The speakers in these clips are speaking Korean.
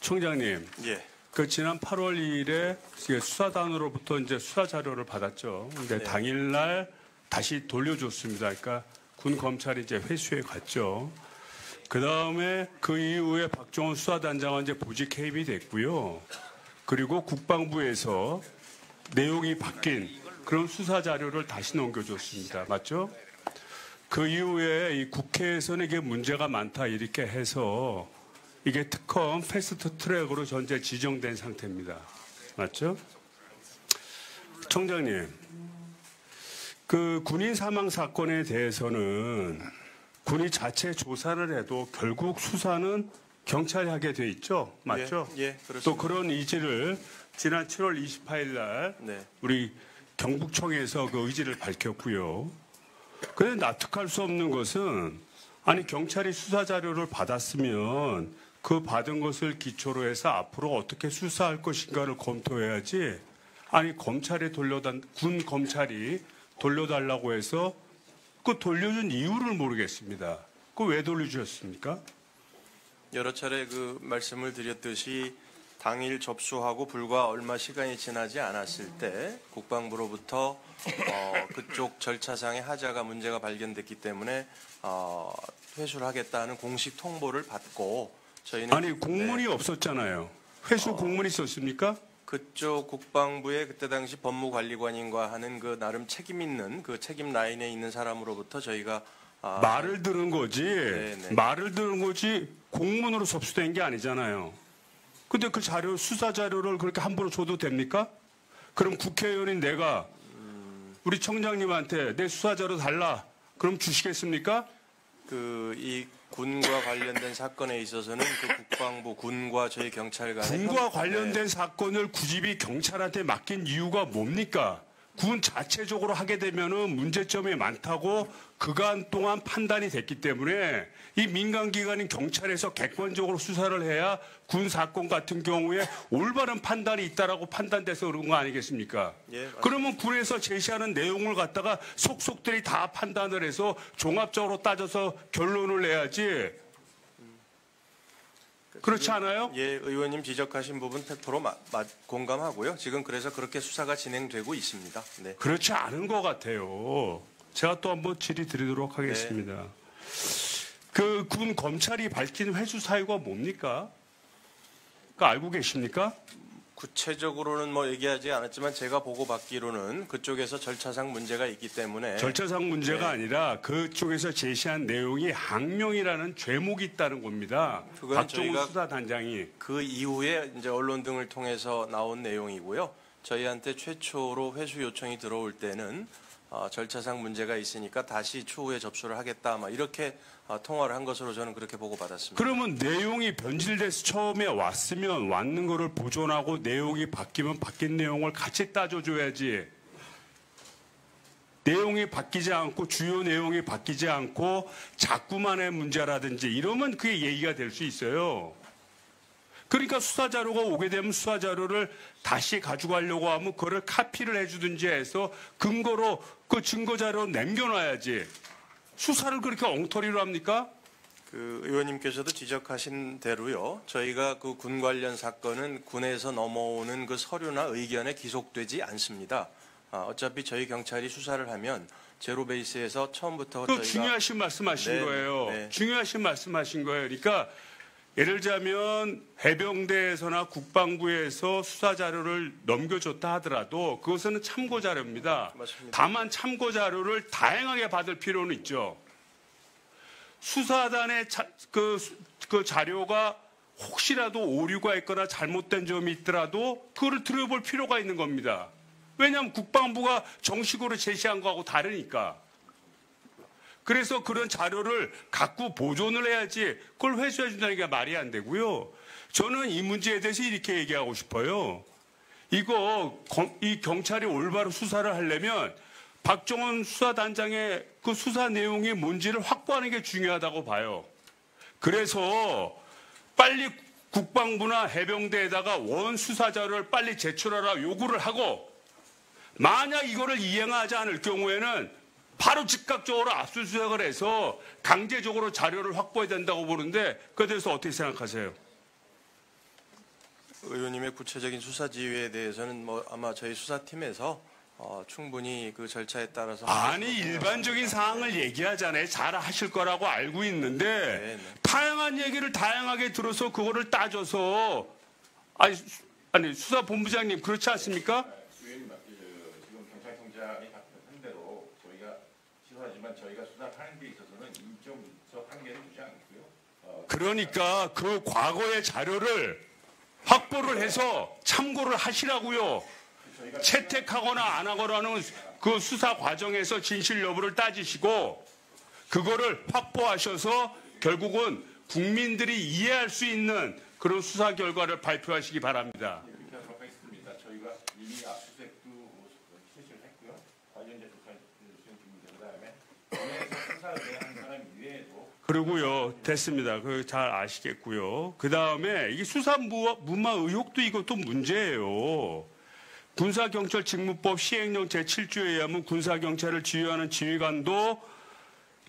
총장님, 예. 그 지난 8월 2일에 수사단으로부터 이제 수사 자료를 받았죠. 근데 네. 당일날 다시 돌려줬습니다. 그러니까 군 검찰이 이제 회수해 갔죠. 그 다음에 그 이후에 박종원 수사단장은 이제 보직 해임이 됐고요. 그리고 국방부에서 내용이 바뀐 그런 수사 자료를 다시 넘겨줬습니다. 맞죠? 그 이후에 이 국회에서는 이게 문제가 많다 이렇게 해서 이게 특검 패스트 트랙으로 현재 지정된 상태입니다. 맞죠? 총장님, 그 군인 사망 사건에 대해서는 군이 자체 조사를 해도 결국 수사는 경찰이 하게 돼 있죠. 맞죠? 예, 그렇습니다. 또 그런 의지를 지난 7월 28일 날 네. 우리 경북청에서 그 의지를 밝혔고요. 그런데 납득할 수 없는 것은 아니 경찰이 수사 자료를 받았으면 그 받은 것을 기초로 해서 앞으로 어떻게 수사할 것인가를 검토해야지. 아니 검찰이 군 검찰이 돌려달라고 해서 그 돌려준 이유를 모르겠습니다. 그 왜 돌려주셨습니까? 여러 차례 그 말씀을 드렸듯이 당일 접수하고 불과 얼마 시간이 지나지 않았을 때 국방부로부터 그쪽 절차상의 하자가 문제가 발견됐기 때문에 회수를 하겠다는 공식 통보를 받고 저희는 아니 공문이 없었잖아요. 회수 공문이 있었습니까? 그쪽 국방부의 그때 당시 법무관리관인과 하는 그 나름 책임 있는 그 책임 라인에 있는 사람으로부터 저희가 말을 들은 거지. 네네. 말을 들은 거지 공문으로 접수된 게 아니잖아요. 근데 그 자료 수사 자료를 그렇게 함부로 줘도 됩니까? 그럼 국회의원인 내가 우리 청장님한테 내 수사 자료 달라. 그럼 주시겠습니까? 이 군과 관련된 사건에 있어서는 그 국방부 군과 저희 경찰 간의 군과 관련된 사건을 굳이 경찰한테 맡긴 이유가 뭡니까? 군 자체적으로 하게 되면은 문제점이 많다고 그간 동안 판단이 됐기 때문에 이 민간기관인 경찰에서 객관적으로 수사를 해야 군 사건 같은 경우에 올바른 판단이 있다라고 판단돼서 그런 거 아니겠습니까? 예, 맞습니다. 그러면 군에서 제시하는 내용을 갖다가 속속들이 다 판단을 해서 종합적으로 따져서 결론을 내야지. 그렇지 않아요? 예, 의원님 지적하신 부분 100% 공감하고요. 지금 그래서 그렇게 수사가 진행되고 있습니다. 네. 그렇지 않은 것 같아요. 제가 또 한번 질의 드리도록 하겠습니다. 그 군 검찰이 밝힌 회수 사유가 뭡니까? 그거 알고 계십니까? 구체적으로는 뭐 얘기하지 않았지만 제가 보고받기로는 그쪽에서 절차상 문제가 있기 때문에 절차상 문제가 네. 아니라 그쪽에서 제시한 내용이 항명이라는 죄목이 있다는 겁니다. 그건 박종훈 저희가 수사단장이. 그 이후에 이제 언론 등을 통해서 나온 내용이고요. 저희한테 최초로 회수 요청이 들어올 때는 절차상 문제가 있으니까 다시 추후에 접수를 하겠다. 이렇게 통화를 한 것으로 저는 그렇게 보고받았습니다. 그러면 내용이 변질돼서 처음에 왔는 거를 보존하고 내용이 바뀌면 바뀐 내용을 같이 따져줘야지. 내용이 바뀌지 않고 주요 내용이 바뀌지 않고 자꾸만의 문제라든지 이러면 그게 얘기가 될 수 있어요. 그러니까 수사 자료가 오게 되면 수사 자료를 다시 가져가려고 하면 그거를 카피를 해주든지 해서 근거로 그 증거 자료 남겨놔야지. 수사를 그렇게 엉터리로 합니까? 그 의원님께서도 지적하신 대로요. 저희가 그 군 관련 사건은 군에서 넘어오는 그 서류나 의견에 기속되지 않습니다. 어차피 저희 경찰이 수사를 하면 제로 베이스에서 처음부터 저희가 중요하신 말씀하신 거예요. 네. 중요하신 말씀하신 거예요. 그러니까 예를 들자면 해병대에서나 국방부에서 수사 자료를 넘겨줬다 하더라도 그것은 참고 자료입니다. 맞습니다. 다만 참고 자료를 다양하게 받을 필요는 있죠. 수사단의 그 자료가 혹시라도 오류가 있거나 잘못된 점이 있더라도 그거를 들여볼 필요가 있는 겁니다. 왜냐하면 국방부가 정식으로 제시한 거하고 다르니까. 그래서 그런 자료를 갖고 보존을 해야지 그걸 회수해 준다는 게 말이 안 되고요. 저는 이 문제에 대해서 이렇게 얘기하고 싶어요. 이 경찰이 올바로 수사를 하려면 박종원 수사단장의 그 수사 내용이 뭔지를 확보하는 게 중요하다고 봐요. 그래서 빨리 국방부나 해병대에다가 원 수사 자료를 빨리 제출하라 요구를 하고 만약 이거를 이행하지 않을 경우에는 바로 즉각적으로 압수수색을 해서 강제적으로 자료를 확보해야 된다고 보는데 그에 대해서 어떻게 생각하세요? 의원님의 구체적인 수사 지휘에 대해서는 뭐 아마 저희 수사팀에서 충분히 그 절차에 따라서 아니 일반적인 사항을 얘기하잖아요. 잘 하실 거라고 알고 있는데 네. 다양한 얘기를 다양하게 들어서 그거를 따져서 아니 수사본부장님 그렇지 않습니까? 의원님, 지금 경찰청장이 답변한 대로 저희가 시사하지만 저희가 수사하는 데 있어서는 인적 한계를 두지 않고요. 그러니까 그 과거의 자료를 확보를 해서 참고를 하시라고요. 채택하거나 안 하거나는 그 수사 과정에서 진실 여부를 따지시고 그거를 확보하셔서 결국은 국민들이 이해할 수 있는 그런 수사 결과를 발표하시기 바랍니다. 그렇게 하도록 하겠습니다. 저희가 이미 압수수색도 실시를 했고요. 관련자 조사 수행 중인데 그다음에 수사에 대한 사람 이외에도 그리고요, 됐습니다. 그 잘 아시겠고요. 그 다음에 이 수사 무마 의혹도 이것도 문제예요. 군사경찰직무법 시행령 제7조에 의하면 군사경찰을 지휘하는 지휘관도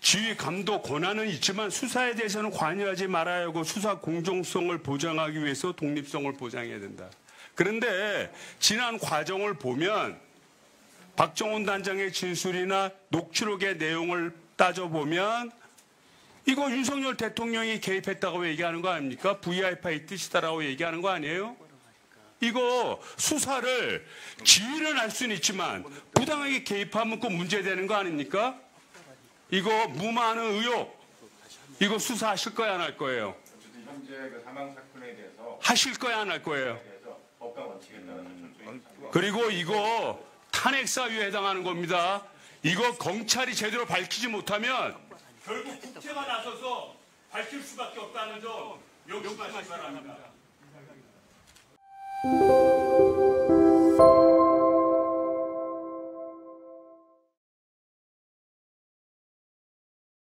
지휘감독 권한은 있지만 수사에 대해서는 관여하지 말아야 하고 수사 공정성을 보장하기 위해서 독립성을 보장해야 된다. 그런데 지난 과정을 보면 박정훈 단장의 진술이나 녹취록의 내용을 따져보면 이거 윤석열 대통령이 개입했다고 얘기하는 거 아닙니까? VIP의 뜻이다라고 얘기하는 거 아니에요? 이거 수사를 지휘를 할 수는 있지만 부당하게 개입하면 그 문제되는 거 아닙니까? 이거 무마하는 의혹 이거 수사하실 거야 안 할 거예요? 어쨌든 현재 그 사망 사건에 대해서 하실 거야 안 할 거예요? 법과 원칙에 따라서 철저히 그리고 이거 탄핵 사유에 해당하는 겁니다. 이거 검찰이 제대로 밝히지 못하면 결국 국회가 나서서 밝힐 수밖에 없다는 점 명심하시기 바랍니다.